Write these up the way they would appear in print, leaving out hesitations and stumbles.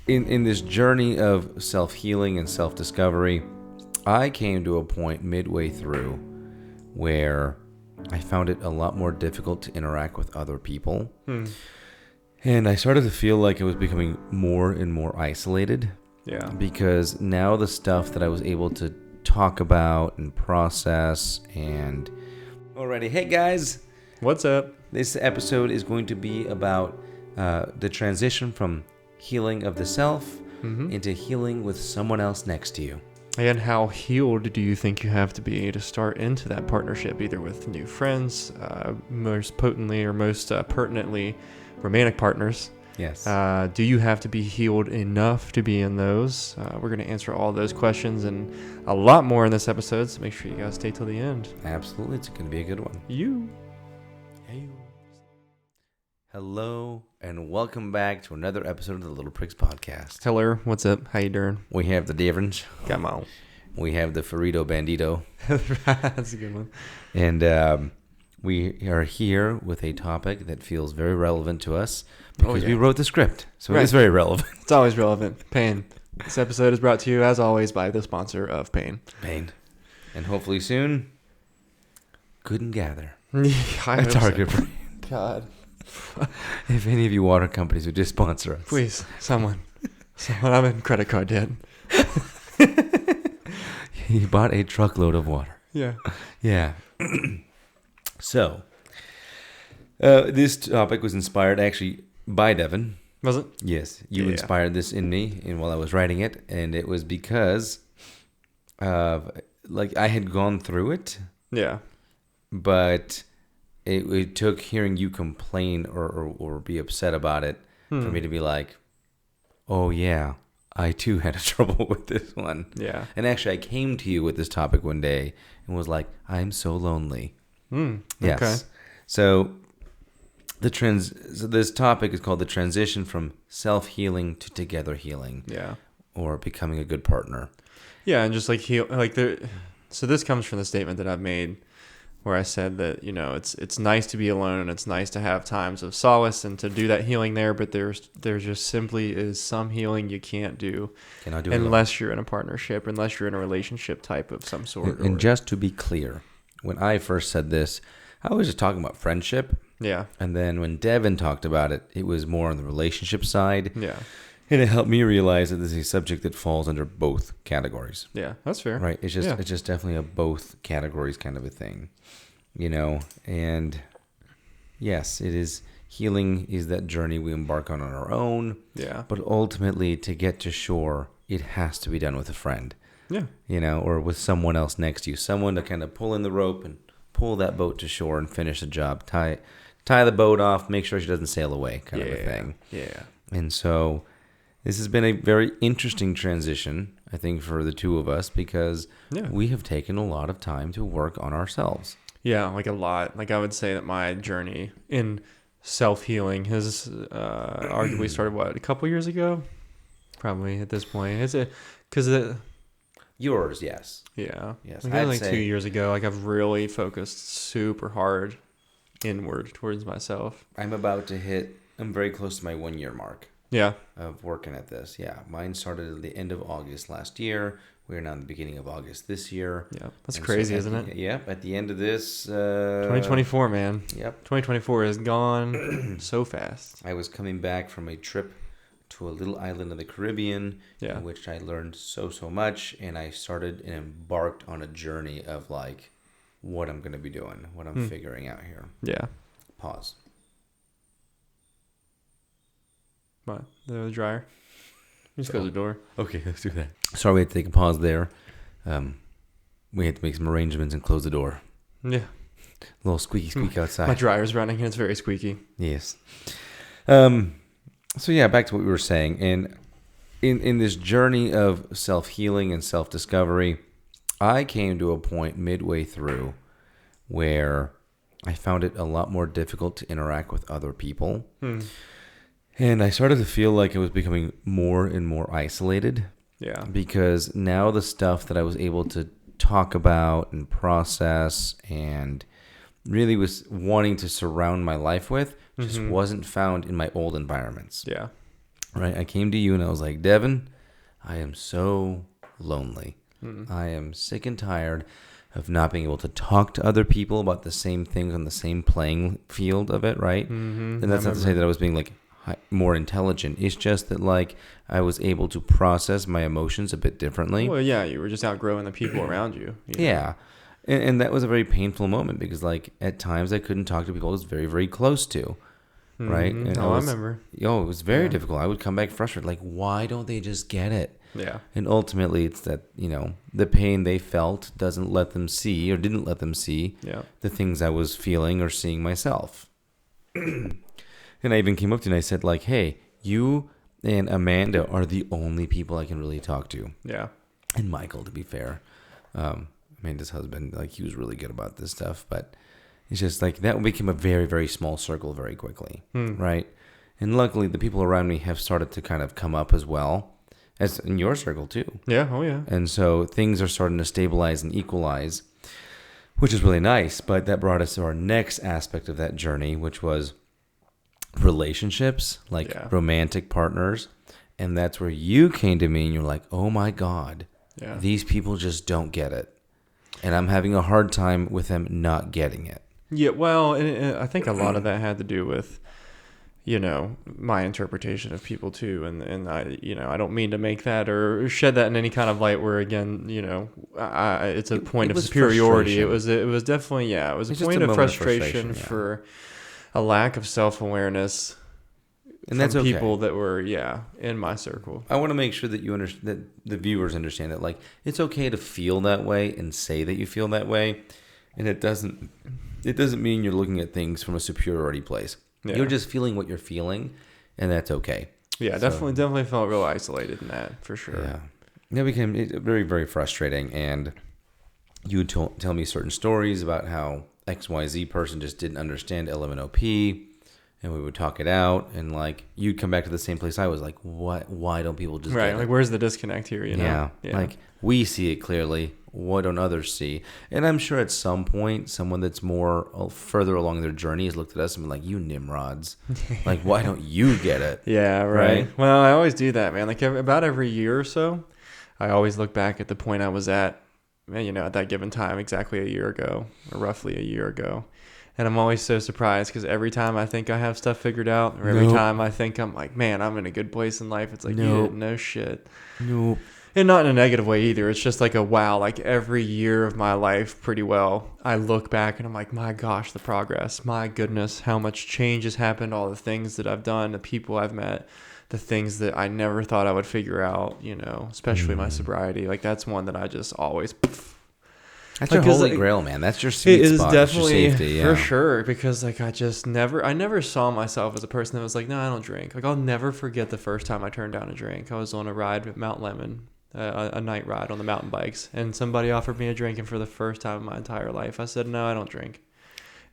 in this journey of self-healing and self-discovery, I came to a point midway through where I found it a lot more difficult to interact with other people. And I started to feel like I was becoming more and more isolated. Yeah. Because now the stuff that I was able to talk about and process and... Alrighty, hey guys! What's up? This episode is going to be about the transition from healing of the self into healing with someone else next to you. And how healed do you think you have to be to start into that partnership, either with new friends, most potently or most pertinently romantic partners? Yes. Do you have to be healed enough to be in those? We're going to answer all those questions and a lot more in this episode, so make sure you guys stay till the end. Absolutely. It's going to be a good one. Hey. Hello, and welcome back to another episode of the Little Pricks Podcast. Hello, what's up? How you doing? We have the Daverns. Come on. We have the Ferrito Bandito. That's a good one. And we are here with a topic that feels very relevant to us because we wrote the script. So Right. It's very relevant. It's always relevant. Pain. This episode is brought to you, as always, by the sponsor of Pain. Pain. And hopefully soon, Good and Gather. Yeah, A target brand. God. If any of you water companies would just sponsor us. Please, someone. I'm in credit card debt. He bought a truckload of water. Yeah. Yeah. So, this topic was inspired actually by Devin. Was it? Yes, you Yeah. inspired this in me while I was writing it, and it was because of, I had gone through it, Yeah. but it took hearing you complain or be upset about it for me to be like, oh yeah, I too had a trouble with this one. Yeah. And actually, I came to you with this topic one day and was like, I'm so lonely. Yes. Okay. So this topic is called the transition from self-healing to together healing. Yeah. Or becoming a good partner. Yeah, and just so this comes from the statement that I've made where I said that, it's nice to be alone and it's nice to have times of solace and to do that healing there, but there just simply is some healing you can't do unless you're in a partnership, unless you're in a relationship type of some sort. And just to be clear, when I first said this, I was just talking about friendship. Yeah. And then when Devin talked about it, it was more on the relationship side. Yeah. And it helped me realize that this is a subject that falls under both categories. Yeah, that's fair. Right. It's just definitely a both categories kind of a thing. And yes, it is. Healing is that journey we embark on our own. Yeah. But ultimately, to get to shore, it has to be done with a friend. Yeah. Or with someone else next to you, someone to kind of pull in the rope and pull that boat to shore and finish the job. Tie the boat off, make sure she doesn't sail away, kind of a thing. Yeah. And so this has been a very interesting transition, I think, for the two of us because we have taken a lot of time to work on ourselves. Yeah, like a lot. Like I would say that my journey in self-healing has arguably started, a couple years ago? Probably at this point. Is it? Because Yours, yes. Yeah. Yes, I'd say 2 years ago, I've really focused super hard inward towards myself. I'm very close to my 1 year mark. Yeah. Of working at this. Yeah. Mine started at the end of August last year. We're now in the beginning of August this year. Yeah. That's crazy, isn't it? Yep. At the end of this... 2024, man. Yep. 2024 is gone so fast. I was coming back from a trip to a little island in the Caribbean, in which I learned so much, and I started and embarked on a journey of what I'm going to be doing, what I'm figuring out here. Yeah. Pause. What? The dryer? Just close the door. Okay, let's do that. Sorry, we had to take a pause there. We had to make some arrangements and close the door. Yeah. A little squeak outside. My dryer's running and it's very squeaky. Yes. So yeah, back to what we were saying. And in this journey of self-healing and self-discovery, I came to a point midway through where I found it a lot more difficult to interact with other people. And I started to feel like I was becoming more and more isolated. Yeah. Because now the stuff that I was able to talk about and process and really was wanting to surround my life with just wasn't found in my old environments. Yeah. right? I came to you and I was like, Devin, I am so lonely. I am sick and tired of not being able to talk to other people about the same things on the same playing field of it, right? And that's not to say that I was being like more intelligent. It's just that like I was able to process my emotions a bit differently. Well, yeah, you were just outgrowing the people around you. You know? Yeah. And that was a very painful moment because like at times I couldn't talk to people I was very, very close to. Right. And I remember. It was very difficult. I would come back frustrated. Like, why don't they just get it? Yeah. And ultimately it's that, the pain they felt didn't let them see the things I was feeling or seeing myself. And I even came up to you and I said like, hey, you and Amanda are the only people I can really talk to. Yeah. And Michael, to be fair, Amanda's husband, like he was really good about this stuff, but it's just like that became a very, very small circle very quickly, right? And luckily, the people around me have started to kind of come up as well, as in your circle too. Yeah, oh yeah. And so things are starting to stabilize and equalize, which is really nice. But that brought us to our next aspect of that journey, which was relationships, like romantic partners. And that's where you came to me and you're like, oh my God, these people just don't get it. And I'm having a hard time with them not getting it. Yeah, well, and I think a lot of that had to do with, my interpretation of people too, and I don't mean to make that or shed that in any kind of light where again, it's a point of superiority. It was definitely it was a point of frustration for a lack of self-awareness. And that's okay. People that were in my circle. I want to make sure that that the viewers understand that like it's okay to feel that way and say that you feel that way, and it doesn't mean you're looking at things from a superiority place. Yeah. You're just feeling what you're feeling, and that's okay. Yeah, so, definitely felt real isolated in that for sure. Yeah, that became very, very frustrating, and you would tell me certain stories about how XYZ person just didn't understand L11OP. And we would talk it out, and like you'd come back to the same place I was like, what? Why don't people just get it? Like where's the disconnect here? Yeah, like we see it clearly. What don't others see? And I'm sure at some point, someone that's more further along their journey has looked at us and been like, "You nimrods, like why don't you get it?" Yeah, right. Well, I always do that, man. Like about every year or so, I always look back at the point I was at, at that given time, exactly a year ago, or roughly a year ago. And I'm always so surprised because every time I think I have stuff figured out, or every time I think I'm like, man, I'm in a good place in life, it's like, no shit. Nope. And not in a negative way either. It's just like like every year of my life pretty well, I look back and I'm like, my gosh, the progress, my goodness, how much change has happened, all the things that I've done, the people I've met, the things that I never thought I would figure out, especially my sobriety. Like that's one that I just always... That's your holy grail, man. That's your sweet spot. It is definitely, your safety, for sure, because like I never saw myself as a person that was like, no, I don't drink. Like I'll never forget the first time I turned down a drink. I was on a ride at Mount Lemon, a night ride on the mountain bikes, and somebody offered me a drink, and for the first time in my entire life, I said, no, I don't drink.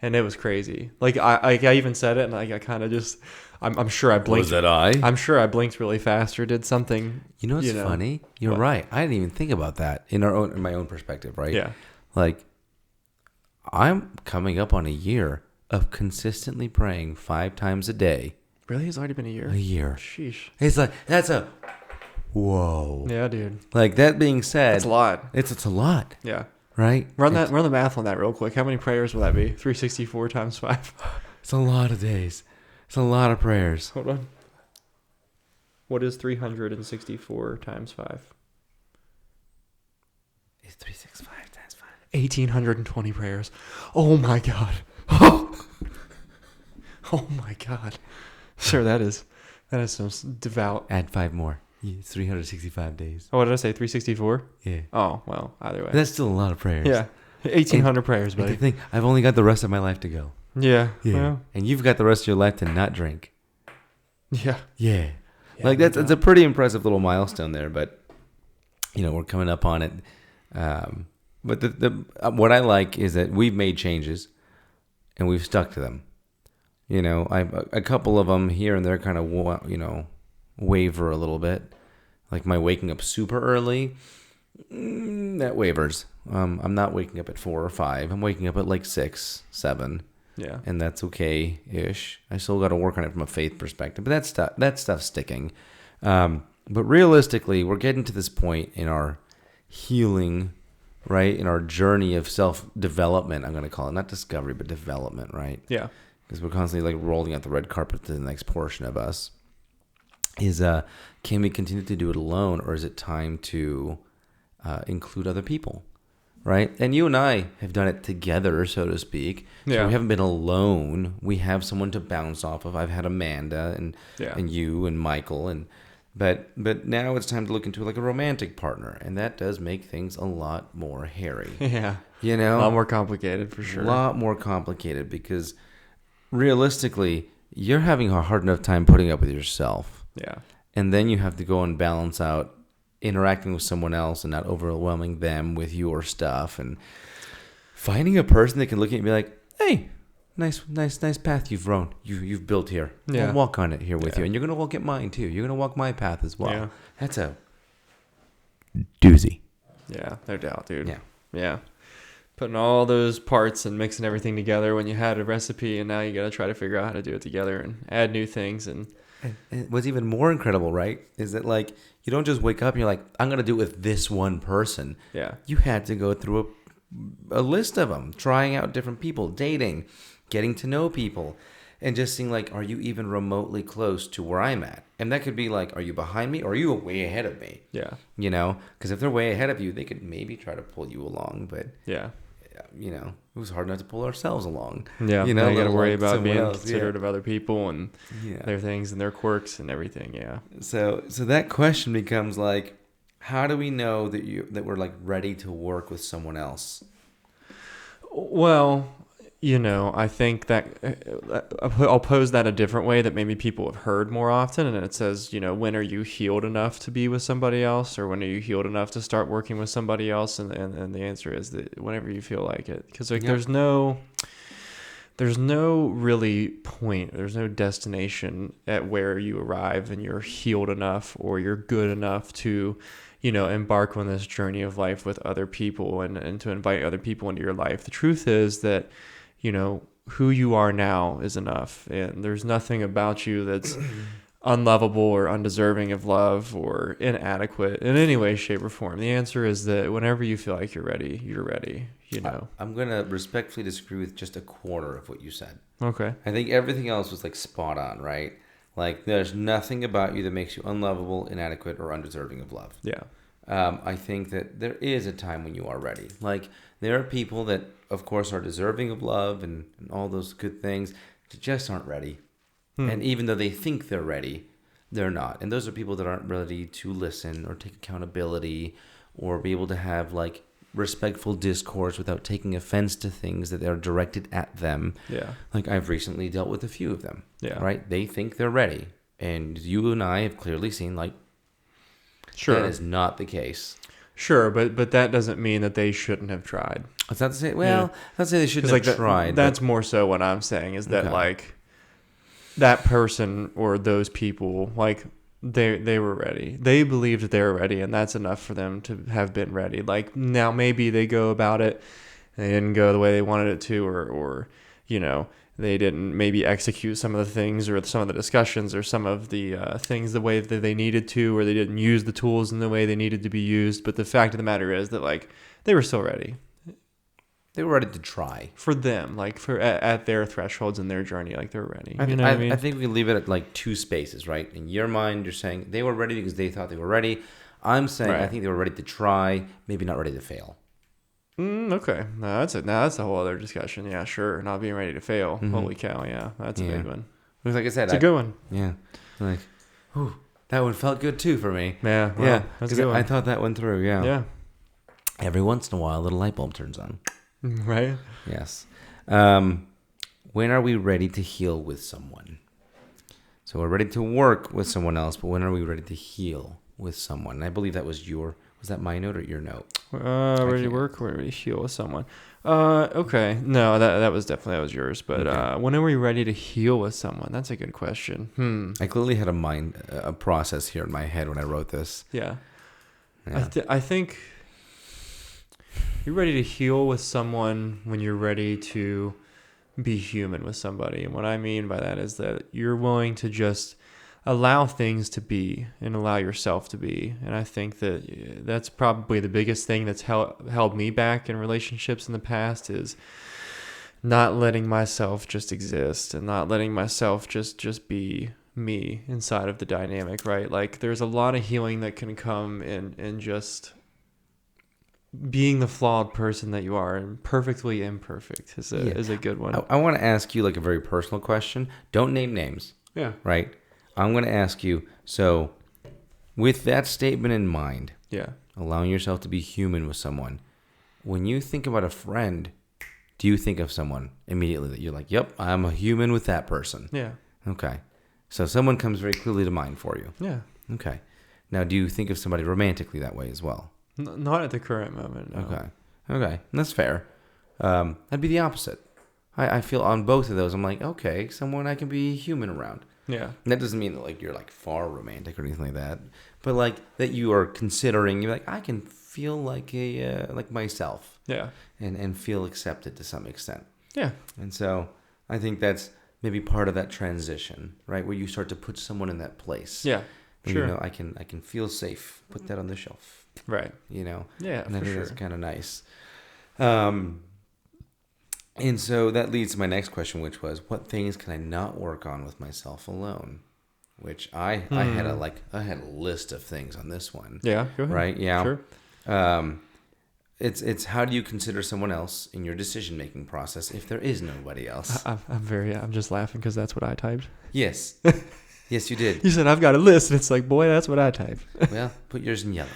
And it was crazy. Like I even said it, and I kind of just, I'm sure I blinked. Was that I? I'm sure I blinked really fast or did something. You know what's funny? You're right. I didn't even think about that in my own perspective, right? Yeah. Like, I'm coming up on a year of consistently praying 5 times a day. Really? It's already been a year? A year. Sheesh. It's like, whoa. Yeah, dude. Like, that being said. It's a lot. It's a lot. Yeah. Right? Run the math on that real quick. How many prayers will that be? 364 times 5? It's a lot of days. It's a lot of prayers. Hold on. What is 364 times 5? It's 365 times 5. 1,820 prayers. Oh my God. Oh my God. Sure, that is some devout. Add 5 more. It's 365 days. Oh, what did I say? 364? Yeah. Oh, well, either way. But that's still a lot of prayers. Yeah. 1,800 prayers, buddy. I think I've only got the rest of my life to go. Yeah. Yeah. Well. And you've got the rest of your life to not drink. Yeah. Yeah. Like it's a pretty impressive little milestone there, but we're coming up on it. But the what I like is that we've made changes and we've stuck to them. A couple of them here and there kind of waver a little bit. Like my waking up super early, that wavers. I'm not waking up at 4 or 5. I'm waking up at like 6, 7. Yeah. And that's okay-ish. I still got to work on it from a faith perspective, but that stuff's sticking. But realistically, we're getting to this point in our healing, right? In our journey of self-development, I'm going to call it, not discovery, but development, right? Yeah. Because we're constantly like rolling out the red carpet to the next portion of us. Can we continue to do it alone, or is it time to include other people, right? And you and I have done it together, so to speak. So Yeah. we haven't been alone. We have someone to bounce off of. I've had Amanda and you and Michael, but now it's time to look into like a romantic partner, and that does make things a lot more hairy. Yeah. You know, A lot more complicated for sure. A lot more complicated because realistically, you're having a hard enough time putting up with yourself. Yeah. And then you have to go and balance out interacting with someone else and not overwhelming them with your stuff, and finding a person that can look at you and be like, hey, nice path you've built here. Yeah. I'll walk on it here with you. And you're going to walk at mine too. You're going to walk my path as well. Yeah. That's a doozy. Yeah, no doubt, dude. Yeah. Yeah. Putting all those parts and mixing everything together when you had a recipe, and now you got to try to figure out how to do it together and add new things. And what's even more incredible, right, is that like you don't just wake up and you're like, I'm going to do it with this one person. yeah. You had to go through a list of them, trying out different people, dating, getting to know people, and just seeing like, are you even remotely close to where I'm at? And that could be like, are you behind me or are you way ahead of me? Yeah. You know, because if they're way ahead of you, they could maybe try to pull you along, but Yeah. you know, it was hard enough to pull ourselves along. Yeah. You know, you got to let worry alone about someone being else. considerate of other people and Yeah. their things and their quirks and everything. Yeah. So that question becomes like, how do we know that we're like ready to work with someone else? Well, I think that I'll pose that a different way that maybe people have heard more often. And it says, when are you healed enough to be with somebody else? Or when are you healed enough to start working with somebody else? And the answer is that whenever you feel like it. Because like, there's no really point. There's no destination at where you arrive and you're healed enough or you're good enough to embark on this journey of life with other people and to invite other people into your life. The truth is that, who you are now is enough. And there's nothing about you that's unlovable or undeserving of love or inadequate in any way, shape, or form. The answer is that whenever you feel like you're ready, you're ready, I'm going to respectfully disagree with just a quarter of what you said. Okay. I think everything else was like spot on, right? Like there's nothing about you that makes you unlovable, inadequate, or undeserving of love. Yeah. I think that there is a time when you are ready. Like there are people that, of course, are deserving of love and all those good things, that just aren't ready. And even though they think they're ready, they're not. And those are people that aren't ready to listen or take accountability or be able to have like respectful discourse without taking offense to things that are directed at them. Yeah. Like I've recently dealt with a few of them. Yeah. Right? They think they're ready. And you and I have clearly seen like, Sure. that is not the case. Sure, but that doesn't mean that they shouldn't have tried. It's not to say, well, not to say they shouldn't have tried. That's more so what I'm saying is that Okay. like that person or those people, like they were ready. They believed that they were ready, and that's enough for them to have been ready. Like now maybe they go about it and they didn't go the way they wanted it to, or they didn't maybe execute some of the things or some of the discussions or some of the things the way that they needed to, or they didn't use the tools in the way they needed to be used. But the fact of the matter is that like they were still ready. They were ready to try. For them, like for at their thresholds in their journey, like they're ready. I what I mean? I think we can leave it at like two spaces, right? In your mind, you're saying they were ready because they thought they were ready. I'm saying Right. I think they were ready to try, maybe not ready to fail. Okay. No, that's it. Now that's a whole other discussion. Yeah, sure. Not being ready to fail. Mm-hmm. Holy cow. Yeah, that's a Yeah. big one. Because like I said, It's a good one. Yeah. Like, ooh, that one felt good too for me. Yeah. Well, Yeah. That's a Because good one. I thought that one through. Yeah. Yeah. Every once in a while, a little light bulb turns on. Right. Yes. When are we ready to heal with someone? So we're ready to work with someone else, but when are we ready to heal with someone? And I believe that was that my note or your note? Ready to work, ready to heal with someone. Okay. No, that was yours. But Okay. when are we ready to heal with someone? That's a good question. I clearly had a process here in my head when I wrote this. Yeah. Yeah. I think you're ready to heal with someone when you're ready to be human with somebody. And what I mean by that is that you're willing to just allow things to be and allow yourself to be. And I think that that's probably the biggest thing that's held me back in relationships in the past, is not letting myself just exist and not letting myself just be me inside of the dynamic, right? Like there's a lot of healing that can come in just being the flawed person that you are, and perfectly imperfect is a good one. I want to ask you like a very personal question. Don't name names. Yeah. Right? I'm going to ask you, so with that statement in mind, Yeah. allowing yourself to be human with someone, when you think about a friend, do you think of someone immediately that you're like, yep, I'm a human with that person? Yeah. Okay. So someone comes very clearly to mind for you. Yeah. Okay. Now, do you think of somebody romantically that way as well? Not at the current moment. No. Okay. That's fair. That'd be the opposite. I feel on both of those, I'm like, okay, someone I can be human around. Yeah. And that doesn't mean that like you're like far romantic or anything like that, but like that you are considering. You're like, I can feel like like myself. Yeah. And feel accepted to some extent. Yeah. And so I think that's maybe part of that transition, right, where you start to put someone in that place. Yeah. Sure. You know, I can feel safe. Put that on the shelf. Right. You know. Yeah. And I think sure. that's kind of nice. And so that leads to my next question, which was, what things can I not work on with myself alone? Which I had a list of things on this one. Yeah, go ahead. Right? Yeah. Sure. It's how do you consider someone else in your decision making process if there is nobody else? I'm just laughing because that's what I typed. Yes. Yes, you did. You said I've got a list, and it's like, boy, that's what I typed. Well, put yours in yellow.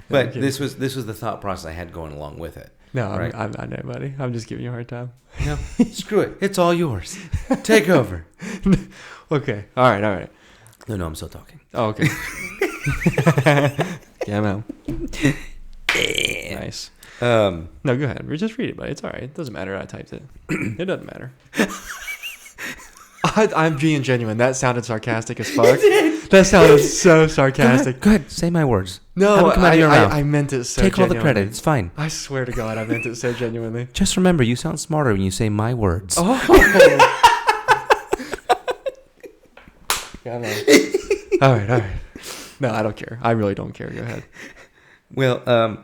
But this was the thought process I had going along with it. No, right? I'm not, buddy. I'm just giving you a hard time. No, screw it. It's all yours. Take over. Okay. All right. No, I'm still talking. Oh, okay. Yeah, man. Nice. No, go ahead. Just read it, buddy. It's all right. It doesn't matter. I typed it. It doesn't matter. I'm being genuine. That sounded sarcastic as fuck. That sounded so sarcastic. Go ahead. Say my words. No, I I meant it so Take genuinely. all the credit. It's fine. I swear to God, I meant it so genuinely. Just remember, you sound smarter when you say my words. Oh. Yeah, no. All right. No, I don't care. I really don't care. Go ahead. Well,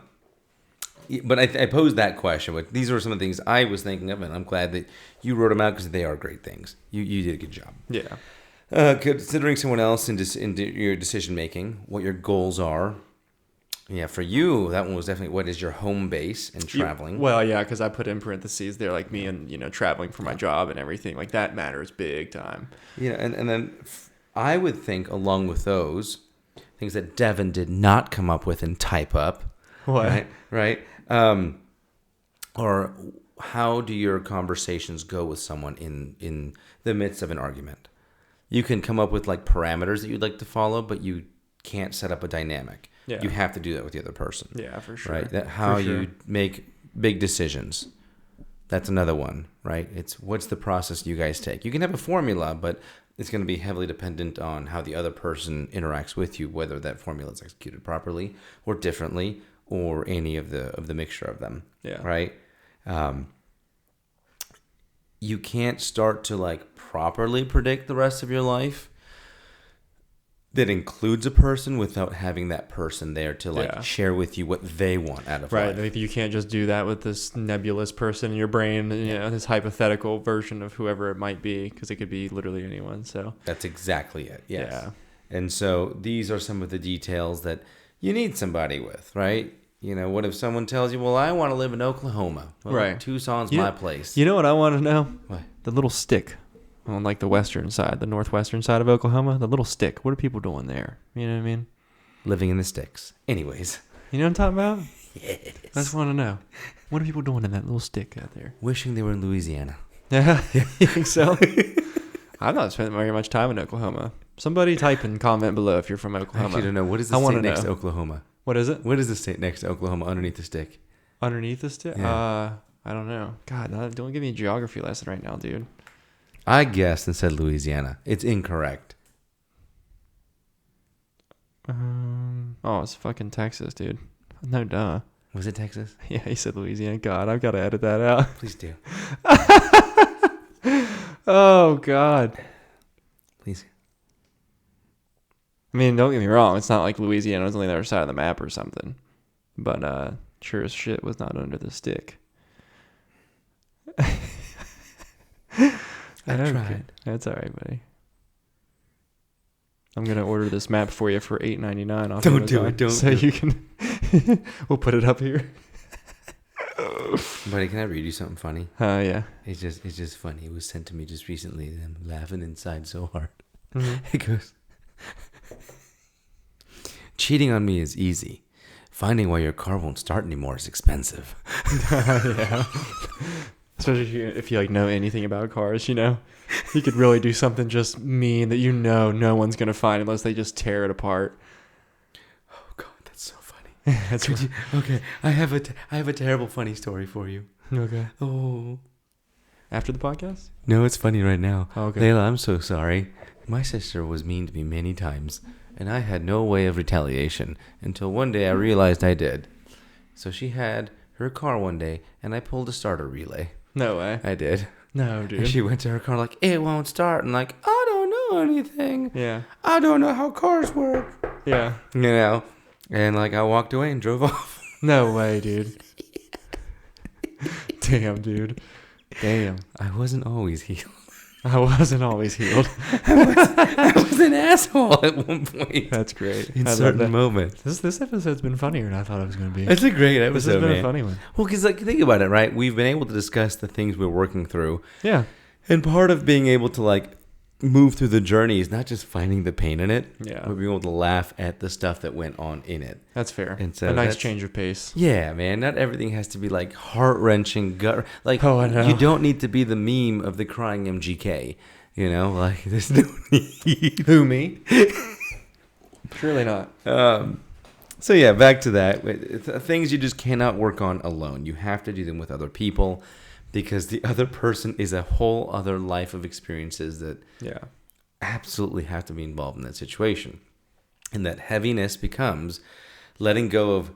but I posed that question. But these were some of the things I was thinking of, and I'm glad that you wrote them out because they are great things. You did a good job. Yeah. Considering someone else in your decision making, what your goals are. Yeah, for you, that one was definitely what is your home base and traveling. Well, yeah, because I put in parentheses there, like me and traveling for my job and everything. Like that matters big time. Yeah, and then I would think along with those things that Devin did not come up with and type up. What? Right. Or how do your conversations go with someone in the midst of an argument? You can come up with like parameters that you'd like to follow, but you can't set up a dynamic. Yeah. You have to do that with the other person. Yeah, for sure. Right. That how you make big decisions. That's another one, right? It's what's the process you guys take. You can have a formula, but it's going to be heavily dependent on how the other person interacts with you, whether that formula is executed properly or differently, or any of the mixture of them. Yeah. Right. You can't start to like properly predict the rest of your life that includes a person without having that person there to like share with you what they want out of life. Right. Like you can't just do that with this nebulous person in your brain, this hypothetical version of whoever it might be, because it could be literally anyone. So that's exactly it. Yes. Yeah. And so these are some of the details that you need somebody with, right? What if someone tells you, well, I want to live in Oklahoma. Well, right. Tucson's my place. You know what I want to know? What? The little stick on like the western side, the northwestern side of Oklahoma, the little stick. What are people doing there? You know what I mean? Living in the sticks. Anyways. You know what I'm talking about? Yes. I just want to know. What are people doing in that little stick out there? Wishing they were in Louisiana. Yeah. You think so? I've not spent very much time in Oklahoma. Somebody type in comment below if you're from Oklahoma. I actually don't know. What is the state next to Oklahoma? What is it? What is the state next to Oklahoma underneath the stick? Underneath the stick? Yeah. I don't know. God, don't give me a geography lesson right now, dude. I guessed and said Louisiana. It's incorrect. It's fucking Texas, dude. No, duh. Was it Texas? Yeah, he said Louisiana. God, I've got to edit that out. Please do. Oh, God. Please. I mean, don't get me wrong. It's not like Louisiana was on the other side of the map or something. But sure as shit was not under the stick. I tried. That's all right, buddy. I'm gonna order this map for you for $8.99 off Don't Amazon, do it. Don't. so do you can. We'll put it up here. Buddy, can I read you something funny? Yeah. It's just funny. It was sent to me just recently, and I'm laughing inside so hard. Mm-hmm. It goes, cheating on me is easy. Finding why your car won't start anymore is expensive. Yeah. Especially if you like know anything about cars, you know, you could really do something just mean that you know no one's gonna find unless they just tear it apart. Oh God, that's so funny. That's Could you, okay, I have a terrible funny story for you. Okay. Oh. After the podcast? No, it's funny right now. Oh, okay. Layla, I'm so sorry. My sister was mean to me many times, and I had no way of retaliation until one day I realized I did. So she had her car one day, and I pulled a starter relay. No way. I did. No, dude. And she went to her car like, it won't start. And like, I don't know anything. Yeah. I don't know how cars work. Yeah. You know? And like, I walked away and drove off. No way, dude. Damn, dude. Damn. I wasn't always healed. I wasn't always healed. I was an asshole at one point. That's great. In I love certain that. moments. This episode's been funnier than I thought it was going to be. It's a great This episode, has been man. a funny one. Well, because like, think about it, right? We've been able to discuss the things we're working through. Yeah. And part of being able to like move through the journey is not just finding the pain in it, Yeah. but being able to laugh at the stuff that went on in it. That's fair. And so a nice that's- change of pace. Yeah, man. Not everything has to be like heart-wrenching, gut. Like, Oh, I know. you don't need to be the meme of the crying MGK. You know, like there's no need. Who, me? Surely not. So yeah, back to that. Things you just cannot work on alone. You have to do them with other people, because the other person is a whole other life of experiences that Yeah. absolutely have to be involved in that situation. And that heaviness becomes letting go of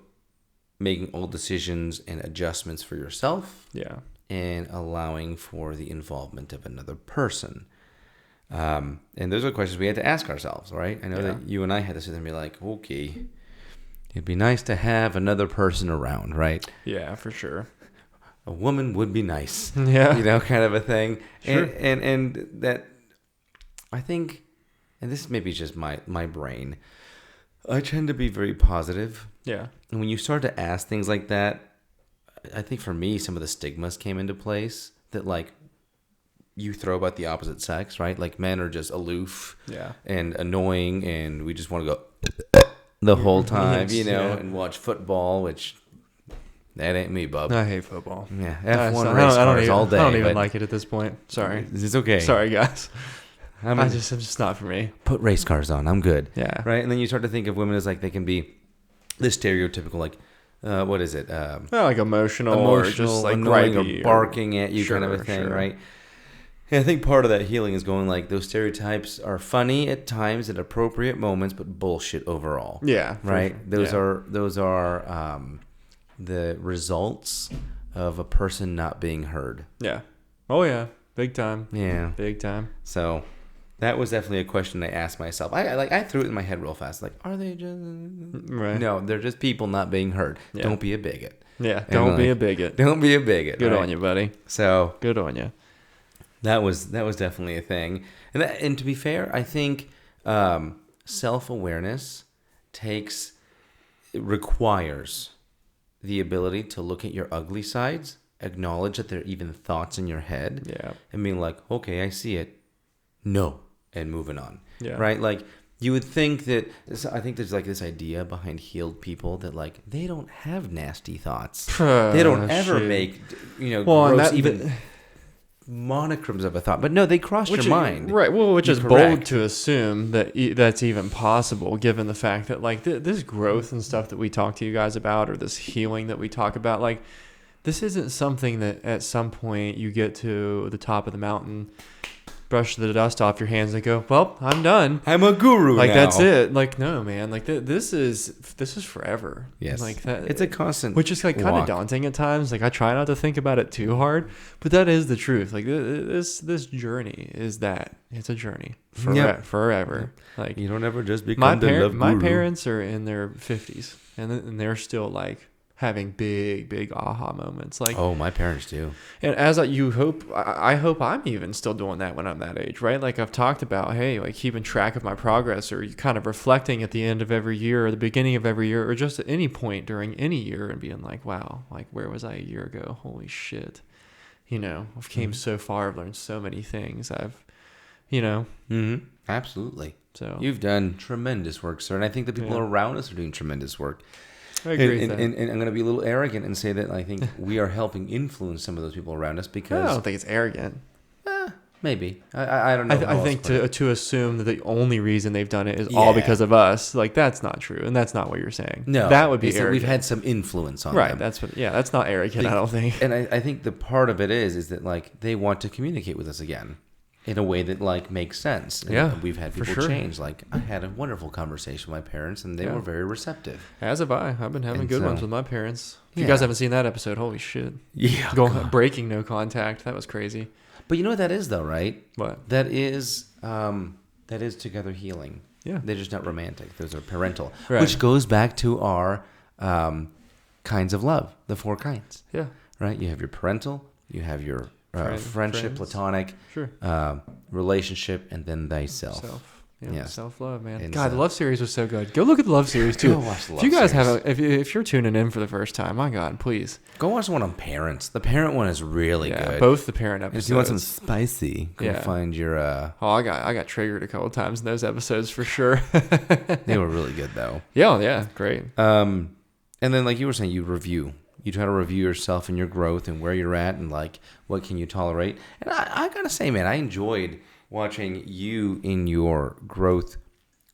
making all decisions and adjustments for yourself, Yeah. and allowing for the involvement of another person. And those are questions we had to ask ourselves, right? I know that you and I had to sit there and be like, okay, it'd be nice to have another person around, right? Yeah, for sure. A woman would be nice, Yeah. you know, kind of a thing. Sure. And that, I think, and this maybe just my brain, I tend to be very positive. Yeah. And when you start to ask things like that, I think for me, some of the stigmas came into place that like you throw about the opposite sex, right? Like men are just aloof Yeah. and annoying, and we just want to go the whole time, Yes, you know, yeah. and watch football, which that ain't me, bub. I hate football. Yeah, I F1 don't race cars even, all day. I don't even but like it at this point. Sorry. It's okay. Sorry, guys. I'm It's just not for me. put race cars on. I'm good. Yeah. Right, and then you start to think of women as like they can be this stereotypical like, what is it? Like emotional or just like annoying gripey or barking at you kind of a Sure, thing, sure. right? And I think part of that healing is going like those stereotypes are funny at times at appropriate moments, but bullshit overall. Yeah. Right. Those yeah. are the results of a person not being heard. Yeah. Oh yeah. Big time. Yeah. Big time. So that was definitely a question I asked myself. I threw it in my head real fast. Like, are they just Right. No, they're just people not being heard. Yeah. Don't be a bigot. Yeah. And Don't be like, a bigot. Don't be a bigot. Good right? on you, buddy. So Good on you. that was definitely a thing. And to be fair, I think self-awareness requires the ability to look at your ugly sides, acknowledge that there are even thoughts in your head, Yeah. and being like, okay, I see it. No, and moving on. Yeah. Right? Like you would think that I think there's like this idea behind healed people that like they don't have nasty thoughts. They don't ever Shit. make Well, and gross that- even monochromes of a thought. But no, they cross your mind. Right. Well, which You're is correct. bold to assume that that's even possible, given the fact that like this growth and stuff that we talk to you guys about, or this healing that we talk about, like this isn't something that at some point you get to the top of the mountain brush the dust off your hands and go, well, I'm done. I'm a guru Like, now. that's it. Like, no, man. Like, this is forever. Yes. Like that. It's a constant which is like kind of walk. daunting at times. Like, I try not to think about it too hard, but that is the truth. Like, this journey is that. It's a journey forever. Like, You don't ever just become the love guru. my parents are in their 50s, and they're still like having big aha moments. Like, Oh, my parents do. and I hope I'm even still doing that when I'm that age, right? Like, I've talked about, hey, like keeping track of my progress, or kind of reflecting at the end of every year or the beginning of every year, or just at any point during any year, and being like, wow, like, where was I a year ago? Holy shit. I've came so far. I've learned so many things. Absolutely. So You've done tremendous work, sir. And I think the people around us are doing tremendous work. I agree with that. And I'm going to be a little arrogant and say that I think we are helping influence some of those people around us because... I don't think it's arrogant. Maybe. I don't know. I think to assume that the only reason they've done it is all because of us, like, that's not true, and that's not what you're saying. No, that would be arrogant. arrogant. We've had some influence on right. them. That's not arrogant. I don't think. And I think the part of it is that like they want to communicate with us again in a way that like makes sense. And we've had people change. Like I had a wonderful conversation with my parents, and they were very receptive. As have I. I've been having good ones with my parents. If you guys haven't seen that episode, holy shit! Yeah, breaking no contact. That was crazy. But you know what that is, though, right? What? That is together healing. Yeah. They're just not romantic. Those are parental. Right. Which goes back to our kinds of love, the 4 kinds. Yeah. Right? You have your parental, you have your friendship, friends. platonic, Sure. Relationship, and then thyself. Self. Yeah, Yes. self-love, man. And God, the Love series was so good. Go look at the Love series too. Go watch the Love If you guys series. if you're tuning in for the first time, my God, please. Go watch the one on parents. The parent one is really good. Both the parent And episodes. if you want some spicy, go Yeah. find your... Oh, I got triggered a couple times in those episodes for sure. They were really good, though. Yeah, great. And then, like you were saying, you review. You try to review yourself and your growth and where you're at and, like, what can you tolerate. And I got to say, man, I enjoyed watching you in your growth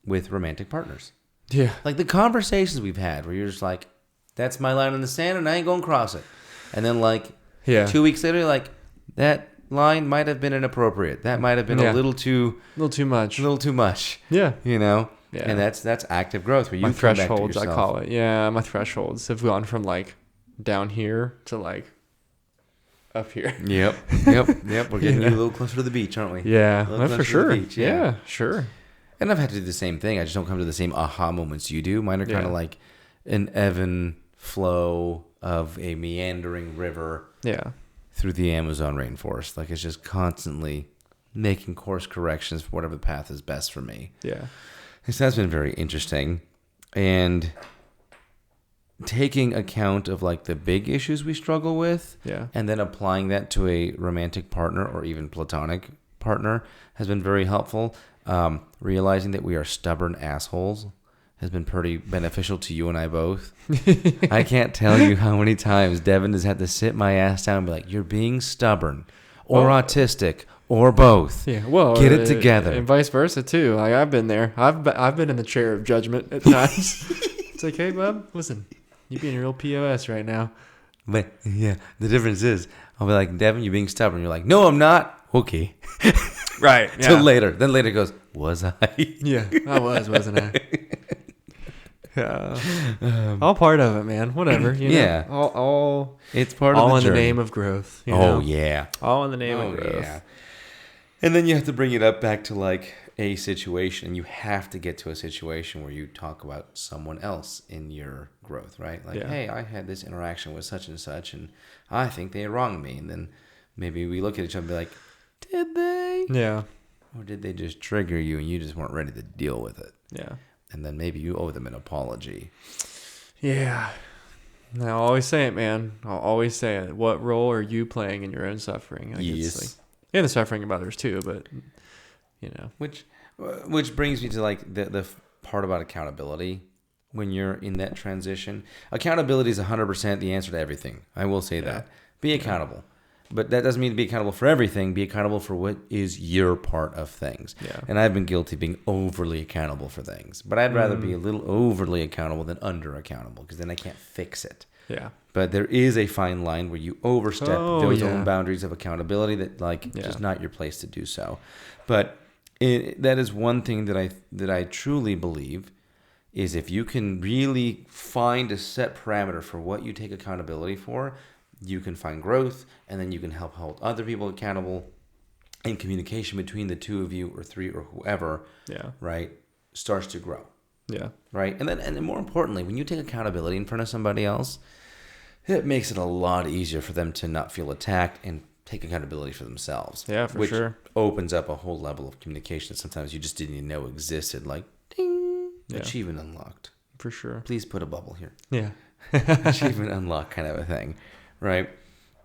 with romantic partners. Yeah. Like, the conversations we've had where you're just like, that's my line in the sand and I ain't going to cross it. And then, like, 2 weeks later, you're like, that line might have been inappropriate. That might have been a little too much. Yeah. Yeah. Yeah. And that's active growth where you My come back to thresholds, I yourself. call it. Yeah, my thresholds have gone from like down here to like up here. Yep. We're getting you a little closer to the beach, aren't we? Yeah, A little for closer to sure. the beach, Yeah, sure. And I've had to do the same thing. I just don't come to the same aha moments you do. Mine are kind of like an ebb and flow of a meandering river through the Amazon rainforest. Like, it's just constantly making course corrections for whatever path is best for me. Yeah. So that's been very interesting. And taking account of like the big issues we struggle with and then applying that to a romantic partner or even platonic partner has been very helpful. Realizing that we are stubborn assholes has been pretty beneficial to you and I both. I can't tell you how many times Devin has had to sit my ass down and be like, you're being stubborn or autistic or both. Yeah, well, get it together. And vice versa too. Like, I've been there. I've been in the chair of judgment at times. It's like, hey, bub, listen, you being a real POS right now. But yeah, the difference is I'll be like, Devin, you're being stubborn. You're like, no, I'm not. Okay. Right. Yeah. Till later. Then later goes, was I? Yeah, I was, wasn't I? Yeah. All part of it, man. Whatever. You know? Yeah. All it's part of the in journey. the name of growth. You Oh, know? yeah. All in the name of growth. Yeah. And then you have to bring it up back to like a situation. You have to get to a situation where you talk about someone else in your growth, right? Like, hey, I had this interaction with such and such, and I think they wronged me. And then maybe we look at each other and be like, did they? Yeah. Or did they just trigger you and you just weren't ready to deal with it? Yeah. And then maybe you owe them an apology. Yeah. Now, I'll always say it, man. I'll always say it. What role are you playing in your own suffering? Like, Yes. It's like, and the suffering of others too, but, you know. Which brings me to like the part about accountability. When you're in that transition, accountability is 100% the answer to everything. I will say that. Be accountable. But that doesn't mean to be accountable for everything. Be accountable for what is your part of things. Yeah. And I've been guilty of being overly accountable for things. But I'd rather be a little overly accountable than under accountable, because then I can't fix it. Yeah. But there is a fine line where you overstep those own boundaries of accountability that just not your place to do so. But that is one thing that I truly believe is, if you can really find a set parameter for what you take accountability for, you can find growth, and then you can help hold other people accountable, and communication between the two of you or three or whoever, right, starts to grow. Yeah. Right. And then more importantly, when you take accountability in front of somebody else, it makes it a lot easier for them to not feel attacked and take accountability for themselves. Yeah, for sure. Which opens up a whole level of communication that sometimes you just didn't even know existed. Like, ding, achievement unlocked. For sure. Please put a bubble here. Yeah. Achievement unlocked kind of a thing. Right.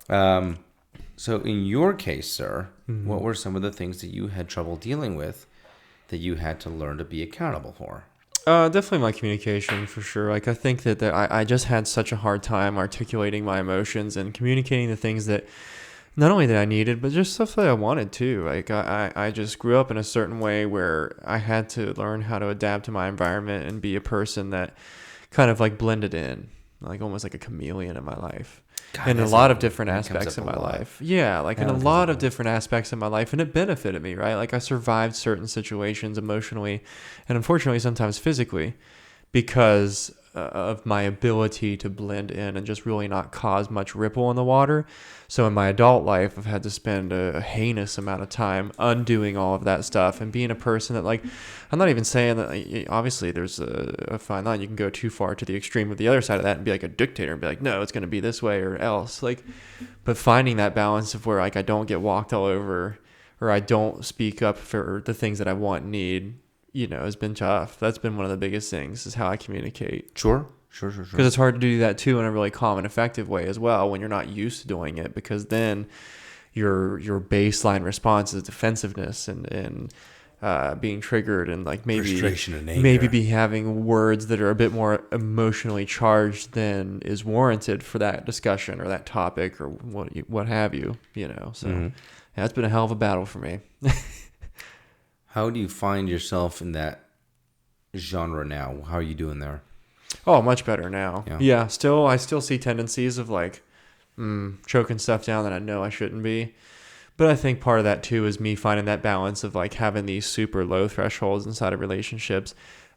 So in your case, sir, what were some of the things that you had trouble dealing with that you had to learn to be accountable for? Definitely my communication, for sure. Like, I think that I just had such a hard time articulating my emotions and communicating the things that not only that I needed, but just stuff that I wanted too. Like, I just grew up in a certain way where I had to learn how to adapt to my environment and be a person that kind of like blended in, like almost like a chameleon in my life. God, in a lot of different aspects of my life. Yeah, like in a lot of different aspects of my life. And it benefited me, right? Like, I survived certain situations emotionally and unfortunately sometimes physically because of my ability to blend in and just really not cause much ripple in the water. So in my adult life, I've had to spend a heinous amount of time undoing all of that stuff and being a person that, like, I'm not even saying that, like, obviously there's a fine line. You can go too far to the extreme of the other side of that and be like a dictator and be like, no, it's going to be this way or else. Like, but finding that balance of where, like, I don't get walked all over or I don't speak up for the things that I want and need, has been tough. That's been one of the biggest things, is how I communicate. Sure. Because it's hard to do that too in a really calm and effective way as well when you're not used to doing it, because then your baseline response is defensiveness and being triggered and like frustration and anger. Maybe be having words that are a bit more emotionally charged than is warranted for that discussion or that topic or what have you. So that's been a hell of a battle for me. How do you find yourself in that genre now? How are you doing there? Oh, much better now. Yeah. I still see tendencies of like choking stuff down that I know I shouldn't be. But I think part of that too is me finding that balance of like having these super low thresholds inside of relationships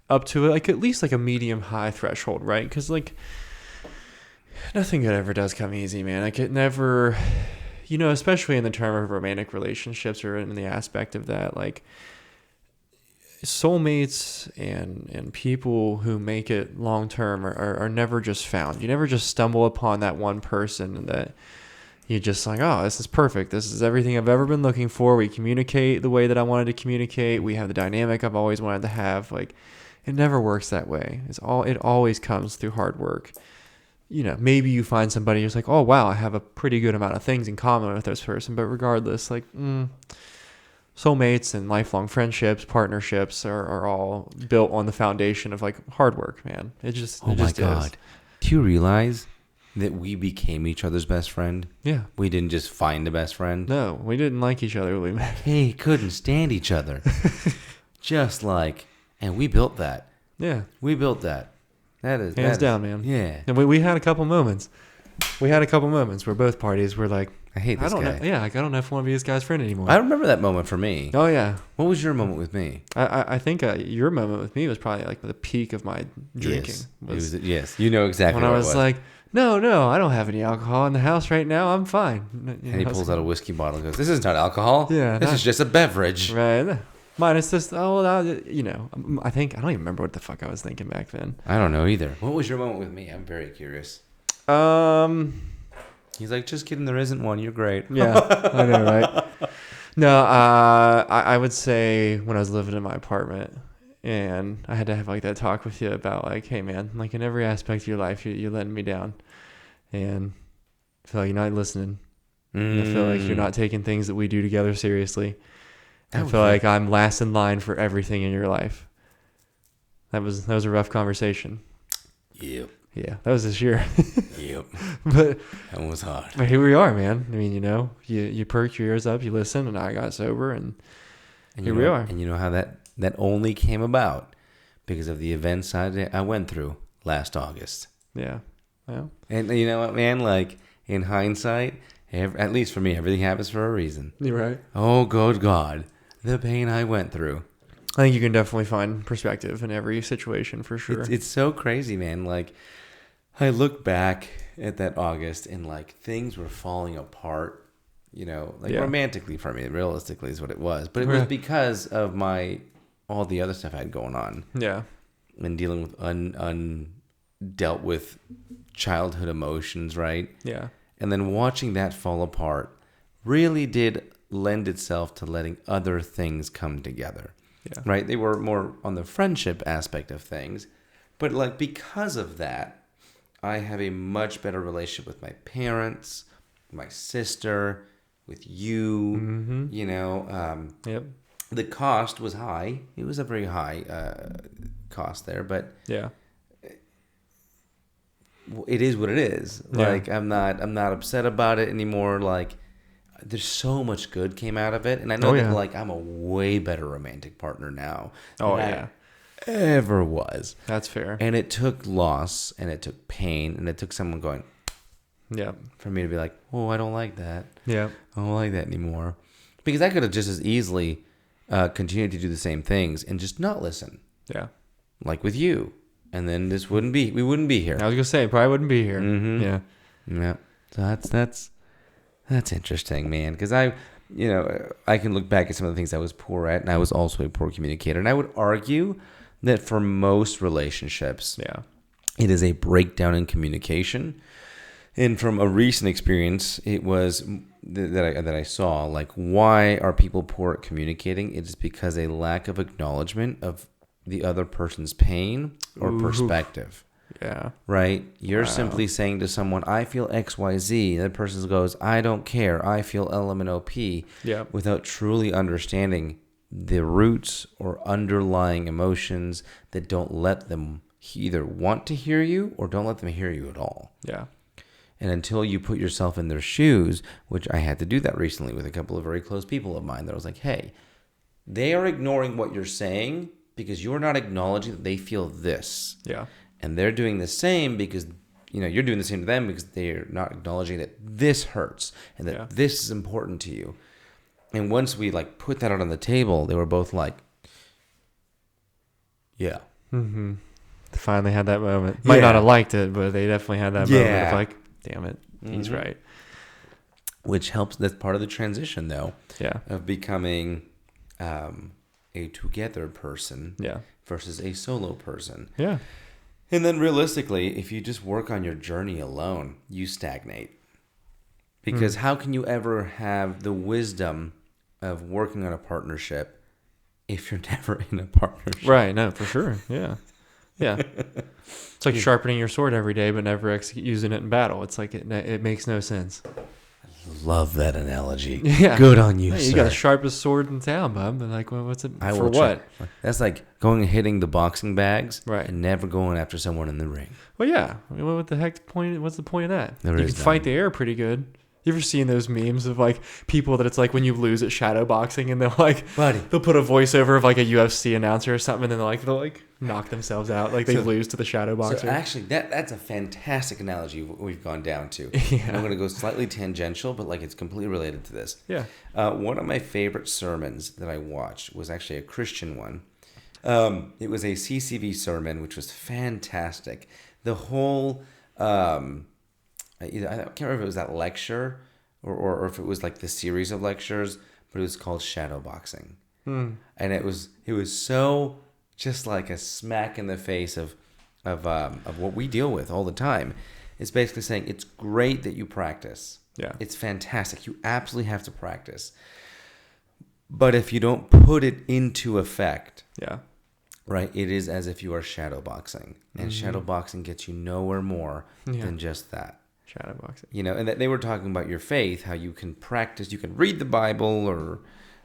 up to like at least like a medium high threshold, right? Because like nothing good ever does come easy, man. Like it never, especially in the term of romantic relationships or in the aspect of that, like soulmates and people who make it long term are never just found. You never just stumble upon that one person that you're just like, oh, this is perfect. This is everything I've ever been looking for. We communicate the way that I wanted to communicate. We have the dynamic I've always wanted to have. Like, it never works that way. It always comes through hard work. Maybe you find somebody who's like, oh wow, I have a pretty good amount of things in common with this person. But regardless, like, soulmates and lifelong friendships, partnerships are all built on the foundation of like hard work, man. It just is. Do you realize that we became each other's best friend? Yeah. We didn't just find a best friend. No, we didn't like each other when we met. Hey, couldn't stand each other. And we built that. Yeah. We built that. Hands down, man. Yeah. And we had a couple moments. Where both parties were like, I hate this guy. I don't know if I want to be this guy's friend anymore. I remember that moment for me. Oh, yeah. What was your moment with me? I think your moment with me was probably like the peak of my drinking. Yes. You know exactly when I was like, no, I don't have any alcohol in the house right now. I'm fine. And he pulls out a whiskey bottle and goes, this is not alcohol. Yeah. This is just a beverage. Right. Minus this, I don't even remember what the fuck I was thinking back then. I don't know either. What was your moment with me? I'm very curious. He's like, just kidding, there isn't one. You're great. Yeah, I know, right? No, I would say when I was living in my apartment and I had to have like that talk with you about like, hey man, like in every aspect of your life, you're letting me down. And I feel like you're not listening. I feel like you're not taking things that we do together seriously. I feel like I'm last in line for everything in your life. That was a rough conversation. Yeah. Yeah, that was this year. Yep. but That was hard. But here we are, man. I mean, you perk your ears up, you listen, and I got sober, and here we are. And you know how that only came about because of the events I went through last August. Yeah. Well. And you know what, man? Like, in hindsight, at least for me, everything happens for a reason. You're right. Oh, good God. The pain I went through. I think you can definitely find perspective in every situation for sure. It's so crazy, man. Like, I look back at that August and, like, things were falling apart, romantically for me. Realistically is what it was. But it was because of all the other stuff I had going on. Yeah. And dealing with undealt with childhood emotions, right? Yeah. And then watching that fall apart really did lend itself to letting other things come together. Yeah. Right? They were more on the friendship aspect of things. But like because of that, I have a much better relationship with my parents, my sister, with you. Mm-hmm. Yep. The cost was high. It was a very high cost there, but yeah, it is what it is. Yeah. Like I'm not upset about it anymore. Like there's so much good came out of it, and I know that like I'm a way better romantic partner now. Oh than yeah, I ever was. That's fair. And it took loss, and it took pain, and it took someone going, yeah, for me to be like, oh, I don't like that. Yeah, I don't like that anymore, because I could have just as easily continued to do the same things and just not listen. Yeah, like with you, and then we wouldn't be here. I was gonna say probably wouldn't be here. Mm-hmm. Yeah, yeah. So that's interesting, man. Because I can look back at some of the things I was poor at, and I was also a poor communicator. And I would argue that for most relationships, it is a breakdown in communication. And from a recent experience, it was that I saw, like, why are people poor at communicating? It is because a lack of acknowledgement of the other person's pain or perspective. Yeah. Right? You're simply saying to someone, I feel XYZ. That person goes, I don't care. I feel LMNOP. Yeah. Without truly understanding the roots or underlying emotions that don't let them either want to hear you or don't let them hear you at all. Yeah. And until you put yourself in their shoes, which I had to do that recently with a couple of very close people of mine, that I was like, hey, they are ignoring what you're saying because you're not acknowledging that they feel this. Yeah. And they're doing the same because, you're doing the same to them because they're not acknowledging that this hurts and that this is important to you. And once we put that out on the table, they were both like, yeah. Mm-hmm. They finally had that moment. Might not have liked it, but they definitely had that moment of like, damn it, he's right. Which helps. That's part of the transition, though. Yeah. Of becoming a together person versus a solo person. Yeah. And then realistically, if you just work on your journey alone, you stagnate. Because how can you ever have the wisdom of working on a partnership if you're never in a partnership? Right. No, for sure. Yeah. Yeah. It's like sharpening your sword every day, but never using it in battle. It's like it makes no sense. Love that analogy. Yeah. Good on you, hey, sir. You got the sharpest sword in town, bub. But what's it for? What? That's like going and hitting the boxing bags, right? And never going after someone in the ring. Well, yeah. I mean, what the heck's point? What's the point of that? You can fight the air pretty good. You ever seen those memes of people that it's when you lose at shadow boxing and they'll they'll put a voiceover of a UFC announcer or something and then they'll knock themselves out they lose to the shadow boxer. So actually that's a fantastic analogy we've gone down to. Yeah. And I'm going to go slightly tangential, but it's completely related to this. Yeah. One of my favorite sermons that I watched was actually a Christian one. It was a CCV sermon, which was fantastic. The whole I can't remember if it was that lecture or if it was the series of lectures, but it was called Shadow Boxing. And it was so just like a smack in the face of what we deal with all the time. It's basically saying it's great that you practice. Yeah. It's fantastic. You absolutely have to practice. But if you don't put it into effect, right, it is as if you are shadow boxing. And shadow boxing gets you nowhere more than just that. Shadow boxing. And that they were talking about your faith, how you can practice, you can read the Bible or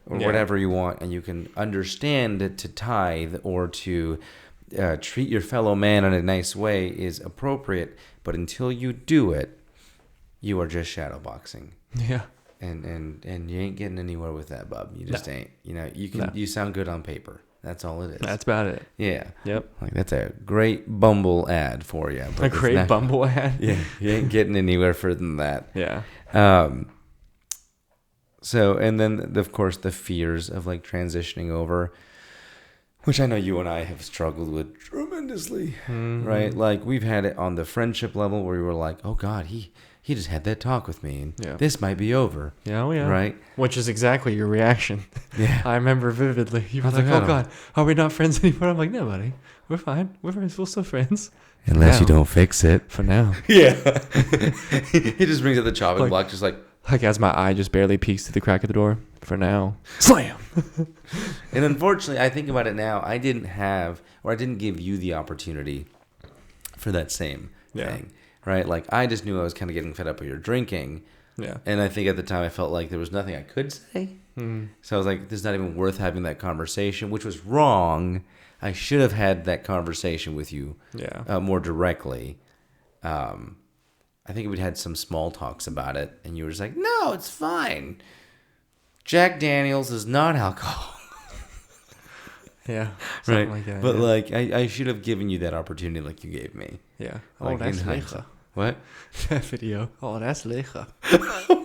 whatever you want, and you can understand it to tithe or to treat your fellow man in a nice way is appropriate, but until you do it, you are just shadowboxing. Yeah. And you ain't getting anywhere with that, bub. You just ain't. You sound good on paper. That's all it is. That's about it. Yeah. Yep. Like that's a great Bumble ad for you. A great Bumble ad. Yeah. You ain't getting anywhere further than that. Yeah. So, and then of course the fears of like transitioning over, which I know you and I have struggled with tremendously, right? Like we've had it on the friendship level where we were like, oh God, he just had that talk with me, and this might be over. Yeah, oh yeah. Right? Which is exactly your reaction. Yeah. I remember vividly. You were like, oh God, are we not friends anymore? I'm like, no, buddy. We're fine. We're friends. We're still friends. Unless you don't fix it. For now. Yeah. He just brings up the chopping block, just like as my eye just barely peeks through the crack of the door. For now. Slam! And unfortunately, I think about it now, I didn't give you the opportunity for that same thing. Right? Like, I just knew I was kind of getting fed up with your drinking. Yeah. And I think at the time I felt like there was nothing I could say. So I was like, this is not even worth having that conversation, which was wrong. I should have had that conversation with you more directly. I think we'd had some small talks about it, and you were just like, no, it's fine. Jack Daniels is not alcohol. Yeah. Right. Like that, but like, I should have given you that opportunity like you gave me. Yeah. Like that's lekker. What? That video. Oh, that's lekker.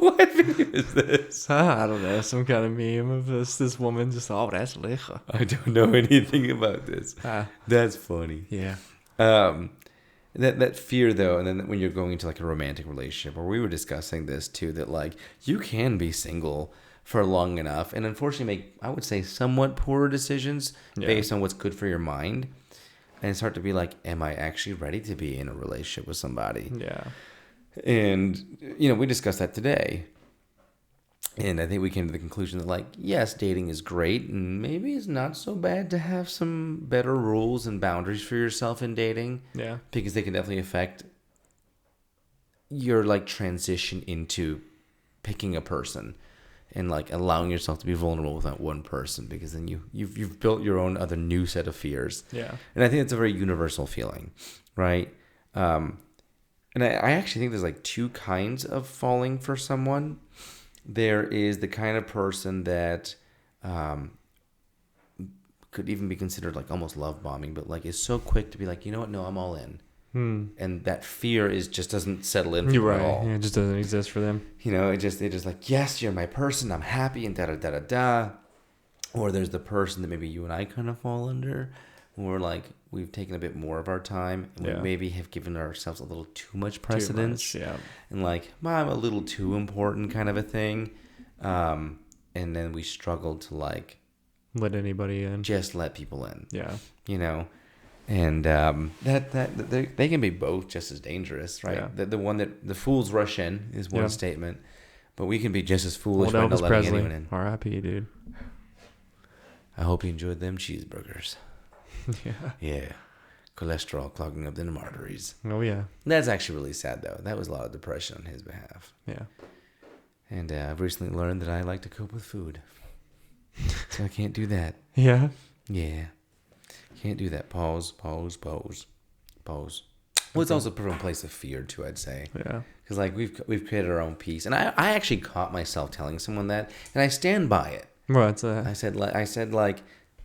What video is this? I don't know. Some kind of meme of this woman just, oh, that's lekker. I don't know anything about this. That's funny. Yeah. That fear though, and then when you're going into like a romantic relationship, or we were discussing this too, that like you can be single for long enough and unfortunately make, I would say, somewhat poorer decisions based on what's good for your mind, and start to be like, am I actually ready to be in a relationship with somebody? Yeah. And we discussed that today. And I think we came to the conclusion that, like, yes, dating is great, and maybe it's not so bad to have some better rules and boundaries for yourself in dating. Yeah. Because they can definitely affect your, like, transition into picking a person and, like, allowing yourself to be vulnerable with that one person, because then you've built your own other new set of fears. Yeah. And I think it's a very universal feeling, right? And I actually think there's, like, two kinds of falling for someone. There is the kind of person that could even be considered like almost love bombing, but like is so quick to be like, you know what? No, I'm all in. And that fear just doesn't settle in for You're right. at all. Yeah, it just doesn't exist for them. They're just like, yes, you're my person. I'm happy and da da da da da. Or there's the person that maybe you and I kind of fall under, where like we've taken a bit more of our time and we maybe have given ourselves a little too much precedence. And like, I'm a little too important kind of a thing. And then we struggle to like let anybody in. Just let people in. Yeah. And that they can be both just as dangerous, right? Yeah. The one that the fools rush in is one statement, but we can be just as foolish by Elvis not letting Presley. anyone in. R.I.P. dude. I hope you enjoyed them cheeseburgers. Yeah. Yeah. Cholesterol clogging up them arteries. Oh, yeah. That's actually really sad, though. That was a lot of depression on his behalf. Yeah. And I've recently learned that I like to cope with food. So I can't do that. Yeah? Yeah. Can't do that. Pause. Well, it's also from a place of fear, too, I'd say. Yeah. Because, like, we've created our own peace. And I actually caught myself telling someone that, and I stand by it. What's that? I said, like,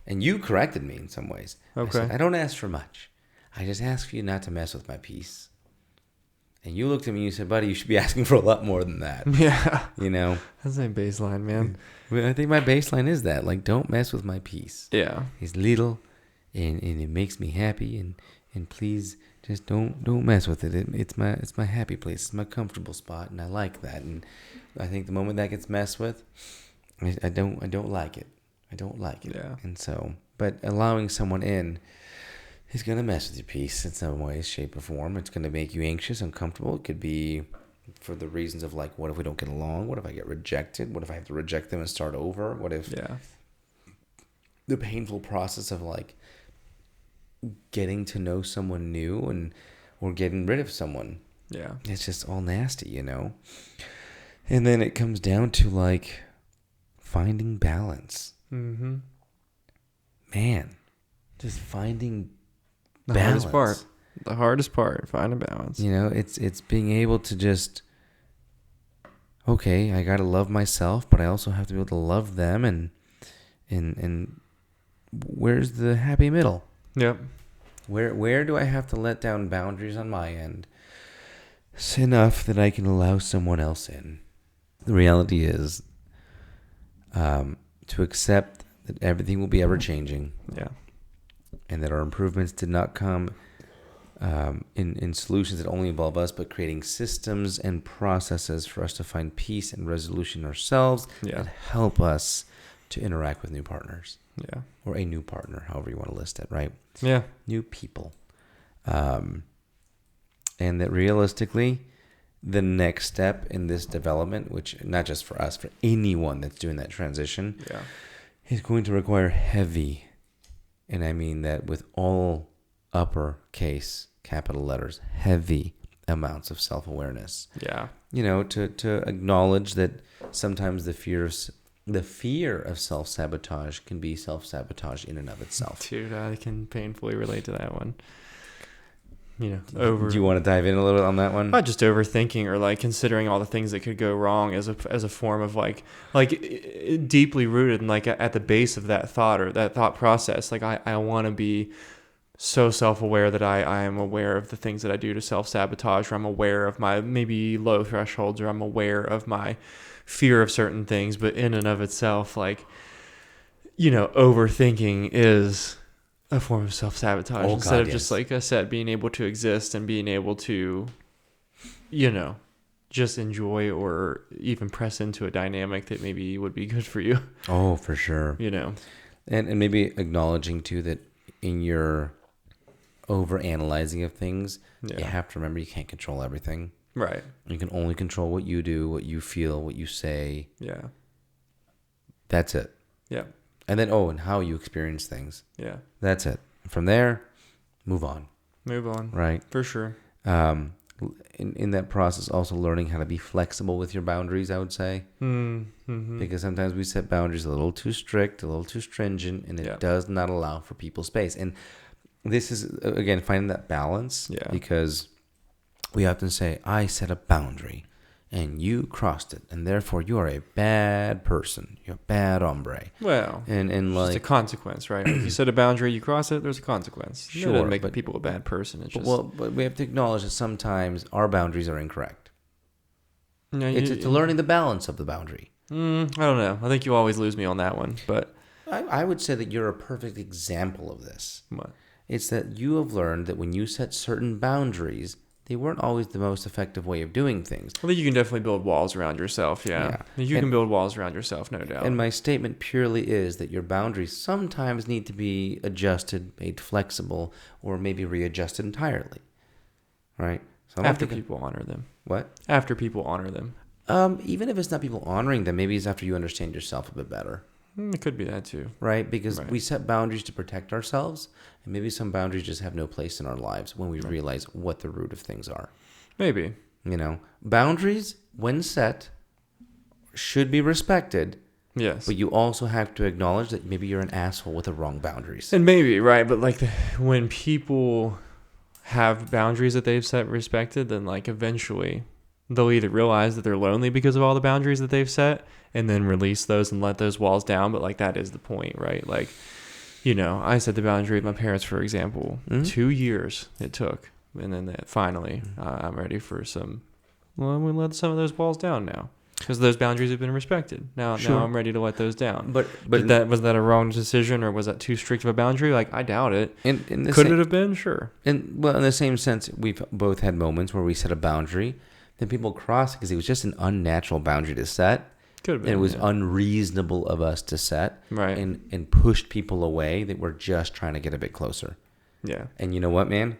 and you corrected me in some ways. Okay. I said, I don't ask for much. I just ask for you not to mess with my peace. And you looked at me and you said, buddy, you should be asking for a lot more than that. Yeah. That's my baseline, man. I think my baseline is that. Like, don't mess with my peace. Yeah. It's little, and it makes me happy, and please just don't mess with it. It's my happy place. It's my comfortable spot, and I like that. And I think the moment that gets messed with, I don't like it. I don't like it. Yeah. And so, but allowing someone in is going to mess with your peace in some way, shape, or form. It's going to make you anxious, uncomfortable. It could be for the reasons of like, what if we don't get along? What if I get rejected? What if I have to reject them and start over? What if the painful process of like getting to know someone new or getting rid of someone? Yeah. It's just all nasty, And then it comes down to like finding balance. Mm-hmm. Man, just finding The hardest part. The hardest part, find a balance. You know, it's being able to just, okay, I got to love myself, but I also have to be able to love them, and where's the happy middle? Yep. Where do I have to let down boundaries on my end? It's enough that I can allow someone else in. The reality is to accept that everything will be ever changing. Yeah. And that our improvements did not come in solutions that only involve us, but creating systems and processes for us to find peace and resolution ourselves that help us to interact with new partners. Yeah. Or a new partner, however you want to list it, right? Yeah. New people. And that realistically, the next step in this development, which not just for us, for anyone that's doing that transition, is going to require heavy, and I mean that with all uppercase capital letters, heavy amounts of self-awareness. Yeah. You know, to acknowledge that sometimes the fear of self-sabotage can be self-sabotage in and of itself. Dude, I can painfully relate to that one. You know, Do you want to dive in a little bit on that one? Not just overthinking or like considering all the things that could go wrong as a form of like deeply rooted and like at the base of that thought or that thought process. Like I want to be so self-aware that I am aware of the things that I do to self-sabotage, or I'm aware of my maybe low thresholds, or I'm aware of my fear of certain things. But in and of itself, like, you know, overthinking is a form of self-sabotage instead of just, like I said, being able to exist and being able to, you know, just enjoy or even press into a dynamic that maybe would be good for you. Oh, for sure. You know, and maybe acknowledging too that in your over-analyzing of things, you have to remember you can't control everything. Right. You can only control what you do, what you feel, what you say. Yeah. That's it. Yeah. And then, and how you experience things. Yeah. That's it. From there, move on. Move on. Right. For sure. In that process, also learning how to be flexible with your boundaries, I would say. Mm-hmm. Because sometimes we set boundaries a little too strict, a little too stringent, and it does not allow for people's space. And this is, again, finding that balance. Yeah. Because we often say, I set a boundary and you crossed it, and therefore you are a bad person. You're a bad hombre. Well, and it's like just a consequence, right? Like you set a boundary, you cross it, there's a consequence. Sure, It doesn't make people a bad person. It's just but we have to acknowledge that sometimes our boundaries are incorrect. No, It's learning the balance of the boundary. I don't know. I think you always lose me on that one, but I would say that you're a perfect example of this. what? It's that you have learned that when you set certain boundaries, they weren't always the most effective way of doing things. I think you can definitely build walls around yourself, yeah. You can build walls around yourself, no doubt. And my statement purely is that your boundaries sometimes need to be adjusted, made flexible, or maybe readjusted entirely. Right? So after people honor them. What? After people honor them. Even if it's not people honoring them, maybe it's after you understand yourself a bit better. It could be that too. Right? Because we set boundaries to protect ourselves, and maybe some boundaries just have no place in our lives when we realize what the root of things are. Maybe. You know, boundaries, when set, should be respected. Yes. But you also have to acknowledge that maybe you're an asshole with the wrong boundaries. And maybe, right? But like when people have boundaries that they've set respected, then like eventually they'll either realize that they're lonely because of all the boundaries that they've set and then release those and let those walls down. But like that is the point, right? Like, you know, I set the boundary with my parents, for example. 2 years it took. And then finally I'm ready for I'm going to let some of those walls down now. Because those boundaries have been respected. Now I'm ready to let those down. But was that a wrong decision, or was that too strict of a boundary? Like, I doubt it. Could it have been? Sure. In the same sense, we've both had moments where we set a boundary, then people cross it because it was just an unnatural boundary to set. Could have been. And it was unreasonable of us to set. Right. And pushed people away that were just trying to get a bit closer. Yeah. And you know what, man?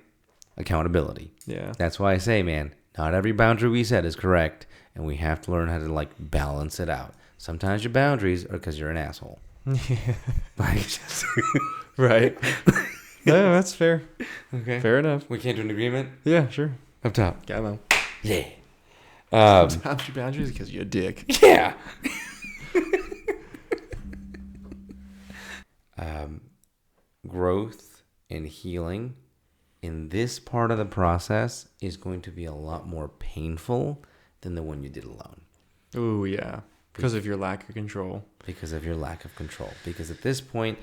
Accountability. Yeah. That's why I say, man, not every boundary we set is correct. And we have to learn how to, like, balance it out. Sometimes your boundaries are because you're an asshole. Yeah. Like, right. No, that's fair. Okay. Fair enough. We came to an agreement? Yeah, sure. Up top. Got them. Yeah. Sometimes your boundaries because you're a dick. Yeah. Growth and healing in this part of the process is going to be a lot more painful than the one you did alone. Oh, yeah. Because of your lack of control. Because of your lack of control. Because at this point,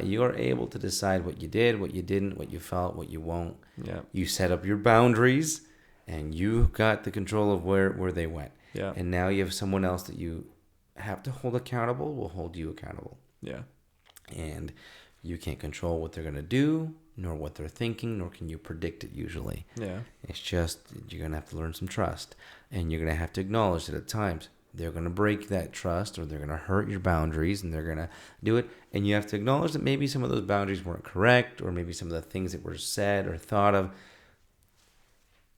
you are able to decide what you did, what you didn't, what you felt, what you won't. Yeah. You set up your boundaries, and you got the control of where they went. Yeah. And now you have someone else that you have to hold accountable, will hold you accountable. Yeah. And you can't control what they're going to do, nor what they're thinking, nor can you predict it usually. Yeah. It's just you're going to have to learn some trust. And you're going to have to acknowledge that at times they're going to break that trust, or they're going to hurt your boundaries, and they're going to do it. And you have to acknowledge that maybe some of those boundaries weren't correct, or maybe some of the things that were said or thought of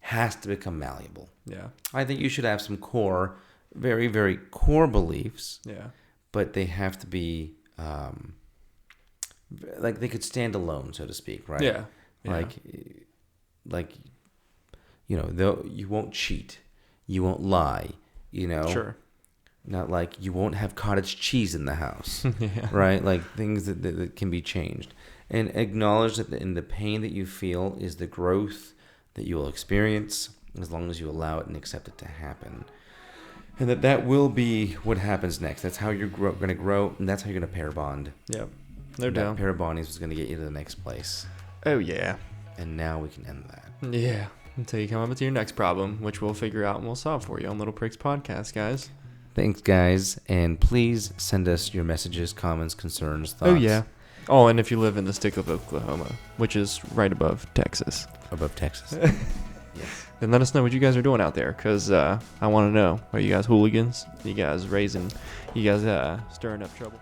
has to become malleable. Yeah. I think you should have some core, very, very core beliefs. Yeah. But they have to be, like they could stand alone, so to speak, right? Yeah. Like, you know, you won't cheat. You won't lie, you know? Sure. Not like you won't have cottage cheese in the house, Yeah. right? Like things that can be changed. And acknowledge that in the pain that you feel is the growth that you will experience, as long as you allow it and accept it to happen. And that will be what happens next. That's how you're going to grow, and that's how you're going to pair bond. Yep. No And doubt. that pair bonding is what's going to get you to the next place. Oh, yeah. And now we can end that. Yeah. Until you come up with your next problem, which we'll figure out and we'll solve for you on Little Pricks Podcast, guys. Thanks, guys. And please send us your messages, comments, concerns, thoughts. Oh, yeah. Oh, and if you live in the stick of Oklahoma, which is right above Texas. Above Texas. Yes. Then let us know what you guys are doing out there, because I want to know. Are you guys hooligans? You guys stirring up trouble?